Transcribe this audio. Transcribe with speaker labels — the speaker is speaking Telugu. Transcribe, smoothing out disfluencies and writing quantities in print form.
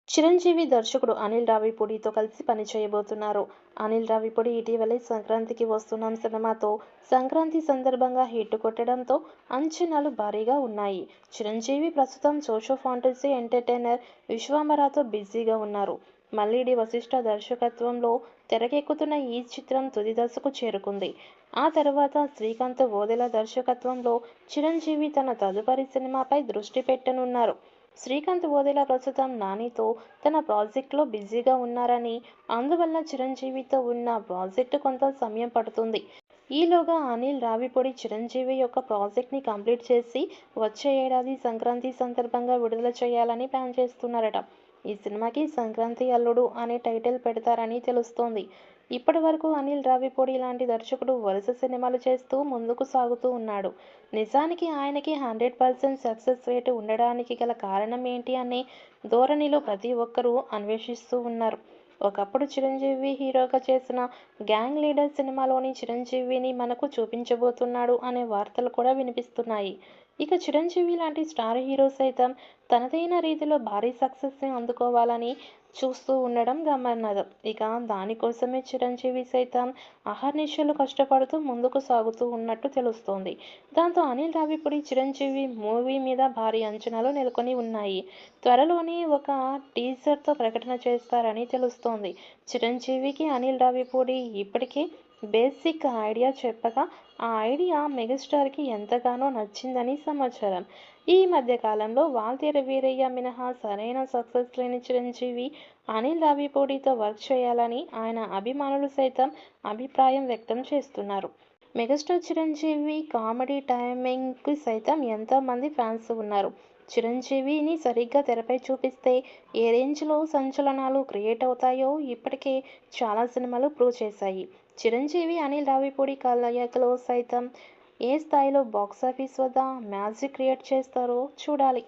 Speaker 1: చిరంజీవి దర్శకుడు అనిల్ రావిపూడితో కలిసి పనిచేయబోతున్నారు. అనిల్ రావిపూడి ఇటీవలే సంక్రాంతికి వస్తున్నాం సినిమాతో సంక్రాంతి సందర్భంగా హిట్ కొట్టడంతో అంచనాలు భారీగా ఉన్నాయి. చిరంజీవి ప్రస్తుతం సోషో ఫాంటసీ ఎంటర్టైనర్ విశ్వంభరతో బిజీగా ఉన్నారు. మల్లిడి వశిష్ఠ దర్శకత్వంలో తెరకెక్కుతున్న ఈ చిత్రం తుది దశకు చేరుకుంది. ఆ తర్వాత శ్రీకాంత్ ఓదెల దర్శకత్వంలో చిరంజీవి తన తదుపరి సినిమాపై దృష్టి పెట్టనున్నారు. శ్రీకాంత్ ఓదెల ప్రస్తుతం నానితో తన ప్రాజెక్టులో బిజీగా ఉన్నారని, అందువల్ల చిరంజీవితో ఉన్న ప్రాజెక్టు కొంత సమయం పడుతుంది. ఈలోగా అనిల్ రావిపూడి చిరంజీవి యొక్క ప్రాజెక్ట్ని కంప్లీట్ చేసి వచ్చే ఏడాది సంక్రాంతి సందర్భంగా విడుదల చేయాలని ప్లాన్ చేస్తున్నారట. ఈ సినిమాకి సంక్రాంతి అల్లుడు అనే టైటిల్ పెడతారని తెలుస్తోంది. ఇప్పటి వరకు అనిల్ రావిపూడి లాంటి దర్శకుడు వరుస సినిమాలు చేస్తూ ముందుకు సాగుతూ ఉన్నాడు. నిజానికి ఆయనకి 100% సక్సెస్ రేటు ఉండడానికి గల కారణం ఏంటి అనే ధోరణిలో ప్రతి ఒక్కరూ అన్వేషిస్తూ ఉన్నారు. ఒకప్పుడు చిరంజీవి హీరోగా చేసిన గ్యాంగ్ లీడర్ సినిమాలోని చిరంజీవిని మనకు చూపించబోతున్నాడు అనే వార్తలు కూడా వినిపిస్తున్నాయి. ఇక చిరంజీవి లాంటి స్టార్ హీరో సైతం తనదైన రీతిలో భారీ సక్సెస్ని అందుకోవాలని చూస్తూ ఉండడం గమనార్హం. ఇక దానికోసమే చిరంజీవి సైతం అహర్నిశలు కష్టపడుతూ ముందుకు సాగుతూ ఉన్నట్టు తెలుస్తోంది. దాంతో అనిల్ రావిపూడి చిరంజీవి మూవీ మీద భారీ అంచనాలు నెలకొని ఉన్నాయి. త్వరలోనే ఒక టీజర్తో ప్రకటన చేస్తారని తెలుస్తోంది. చిరంజీవికి అనిల్ రావిపూడి ఇప్పటికే బేసిక్ ఐడియా చెప్పగా ఆ ఐడియా మెగాస్టార్కి ఎంతగానో నచ్చిందని సమాచారం. ఈ మధ్య కాలంలో వాల్తేరు వీరయ్య మినహా సరైన సక్సెస్ లేని చిరంజీవి అనిల్ రావిపూడితో వర్క్ చేయాలని ఆయన అభిమానులు సైతం అభిప్రాయం వ్యక్తం చేస్తున్నారు. మెగాస్టార్ చిరంజీవి కామెడీ టైమింగ్కి సైతం ఎంతోమంది ఫ్యాన్స్ ఉన్నారు. చిరంజీవిని సరిగ్గా తెరపై చూపిస్తే ఏ రేంజ్లో సంచలనాలు క్రియేట్ అవుతాయో ఇప్పటికే చాలా సినిమాలు ప్రూవ్ చేశాయి. చిరంజీవి అనిల్ రావిపూడి కలయికలో సైతం ఏ స్థాయిలో బాక్సాఫీస్ వద్ద మ్యాజిక్ క్రియేట్ చేస్తారో చూడాలి.